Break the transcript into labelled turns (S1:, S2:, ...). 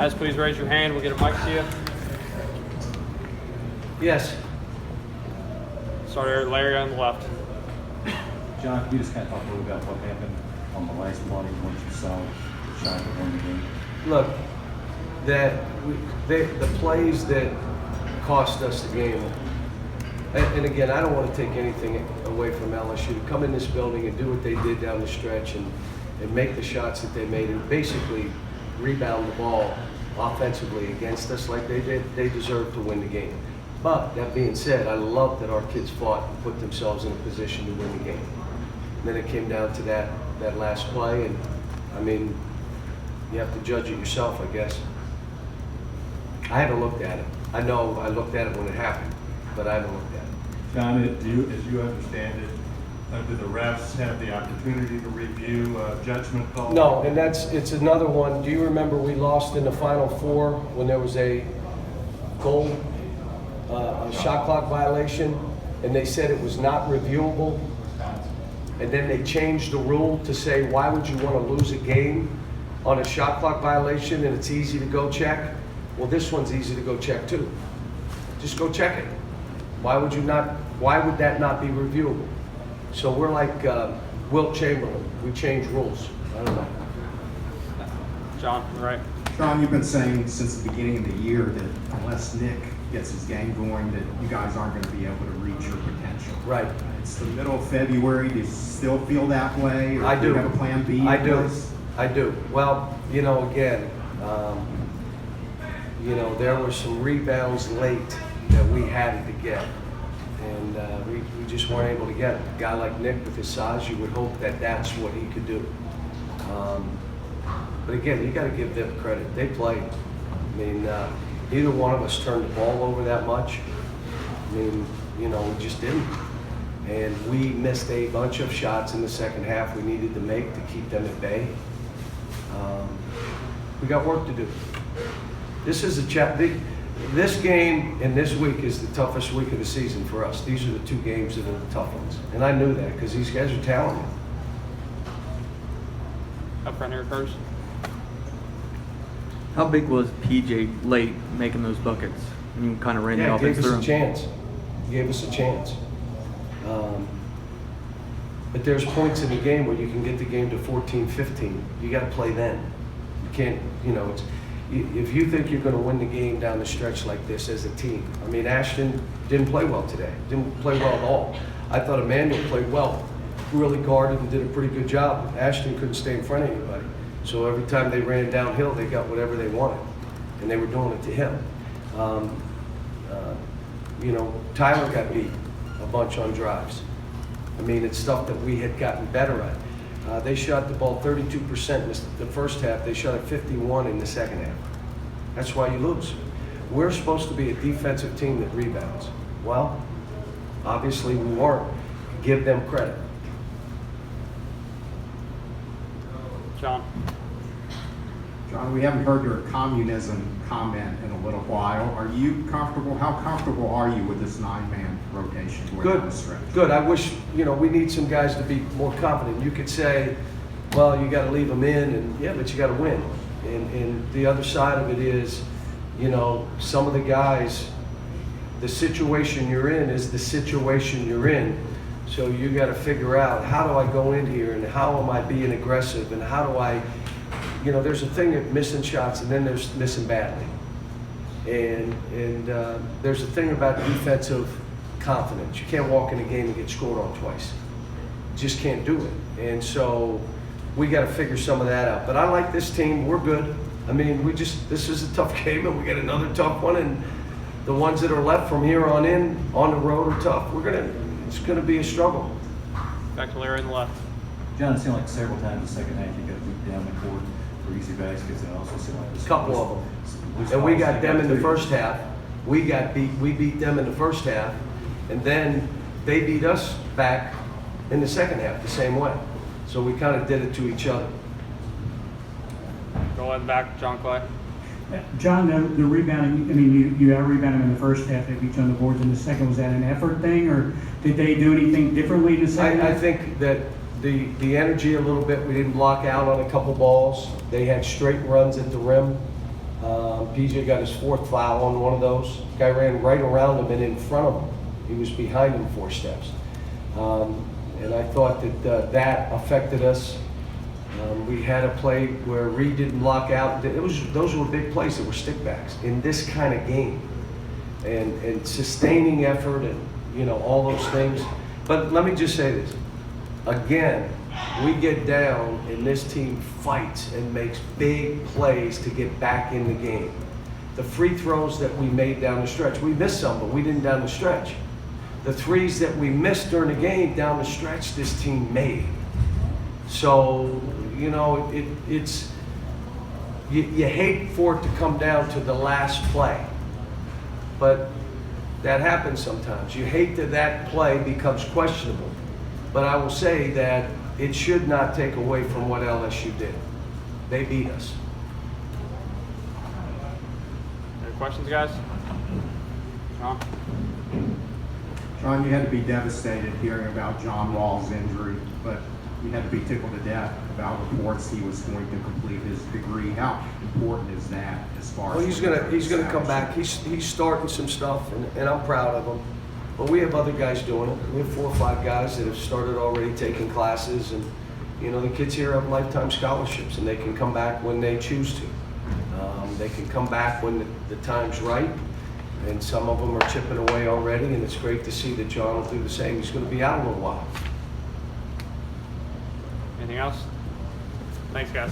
S1: Guys, please raise your hand. We'll get a mic to you.
S2: Yes.
S1: Starter Larry on the left.
S3: John, can you just kind of talk a little about what happened on the last play once you saw the shot that won the game?
S2: Look, the plays that cost us the game, and again, I don't want to take anything away from LSU to come in this building and do what they did down the stretch and make the shots that they made and basically rebound the ball offensively against us like they did. They deserve to win the game. But that being said, I love that our kids fought and put themselves in a position to win the game. And then it came down to that last play, and I mean, you have to judge it yourself, I guess. I haven't looked at it. I know I looked at it when it happened, but I haven't looked at it.
S4: John, as you understand it, do the refs have the opportunity to review judgment calls?
S2: No, and it's another one. Do you remember we lost in the Final Four when there was a goal, a shot clock violation, and they said it was not reviewable? And then they changed the rule to say, why would you want to lose a game on a shot clock violation and it's easy to go check? Well, this one's easy to go check too. Just go check it. Why would that not be reviewable? So we're like Wilt Chamberlain. We change rules. I don't know.
S1: John, right.
S5: John, you've been saying since the beginning of the year that unless Nick gets his game going, that you guys aren't going to be able to reach your potential.
S2: Right.
S5: It's the middle of February. Do you still feel that way? Or
S2: I do.
S5: you have a plan B?
S2: I do. I do. Well, again, there were some rebounds late that we had to get. And we just weren't able to get it. A guy like Nick with his size, you would hope that that's what he could do. But again, you got to give them credit. They played. I mean, neither one of us turned the ball over that much. I mean, we just didn't. And we missed a bunch of shots in the second half we needed to make to keep them at bay. We got work to do. This is This game and this week is the toughest week of the season for us. These are the two games that are the tough ones. And I knew that because these guys are talented.
S1: Up front here first.
S6: How big was PJ late making those buckets? And you kind of ran the offense through him.
S2: He gave us a chance. But there's points in the game where you can get the game to 14-15. You got to play then. You can't, if you think you're going to win the game down the stretch like this as a team. I mean, Ashton didn't play well today. Didn't play well at all. I thought Emmanuel played well. Really guarded and did a pretty good job. Ashton couldn't stay in front of anybody. So every time they ran downhill, they got whatever they wanted. And they were doing it to him. Tyler got beat a bunch on drives. I mean, it's stuff that we had gotten better at. They shot the ball 32% in the first half. They shot it 51% in the second half. That's why you lose. We're supposed to be a defensive team that rebounds. Well, obviously we weren't. Give them credit.
S1: John.
S5: John, we haven't heard your communism comment in a little while. Are you comfortable? How comfortable are you with this 9-man rotation going down the stretch?
S2: Good. I wish, we need some guys to be more confident. You could say, well, you got to leave them in, and yeah, but you got to win. And the other side of it is, some of the guys, the situation you're in is the situation you're in. So you got to figure out, how do I go in here, and how am I being aggressive, and how do I, there's a thing of missing shots, and then there's missing badly. And there's a thing about defensive confidence. You can't walk in a game and get scored on twice. Just can't do it. And so we got to figure some of that out. But I like this team. We're good. I mean, this is a tough game, and we got another tough one. And the ones that are left from here on in, on the road, are tough. It's gonna be a struggle.
S1: Back to Larry on the left.
S3: John, it seemed like several times in the second half you got moved down the court for easy baskets, and it also seemed like
S2: A couple of them. And we got them in the first half. We beat them in the first half, and then they beat us back in the second half the same way. So we kind of did it to each other.
S1: Go ahead back, John Clay.
S7: John, the rebounding, you out-rebounded in the first half, they beat you on the boards in the second. Was that an effort thing, or did they do anything differently in the second?
S2: I think that the energy a little bit, we didn't block out on a couple balls. They had straight runs at the rim. PJ got his 4th foul on one of those. Guy ran right around him and in front of him. He was behind him 4 steps. And I thought that that affected us. We had a play where Reed didn't lock out. Those were big plays that were stickbacks in this kind of game. And sustaining effort and, you know, all those things. But let me just say this. Again, we get down and this team fights and makes big plays to get back in the game. The free throws that we made down the stretch, we missed some, but we didn't down the stretch. The threes that we missed during the game down the stretch, this team made. So, you know, it's you hate for it to come down to the last play, but that happens sometimes. You hate that play becomes questionable, but I will say that it should not take away from what LSU did. They beat us.
S1: Any questions, guys? John?
S5: John, you had to be devastated hearing about John Wall's injury, but you had to be tickled to death about reports he was going to complete his degree. How important is that as far
S2: Well,
S5: as...
S2: he's gonna come back. He's starting some stuff, and I'm proud of him. But we have other guys doing it. We have 4 or 5 guys that have started already taking classes, and you know, the kids here have lifetime scholarships, and they can come back when they choose to. They can come back when the time's right, and some of them are chipping away already, and it's great to see that John will do the same. He's going to be out a little while.
S1: Anything else? Thanks, guys.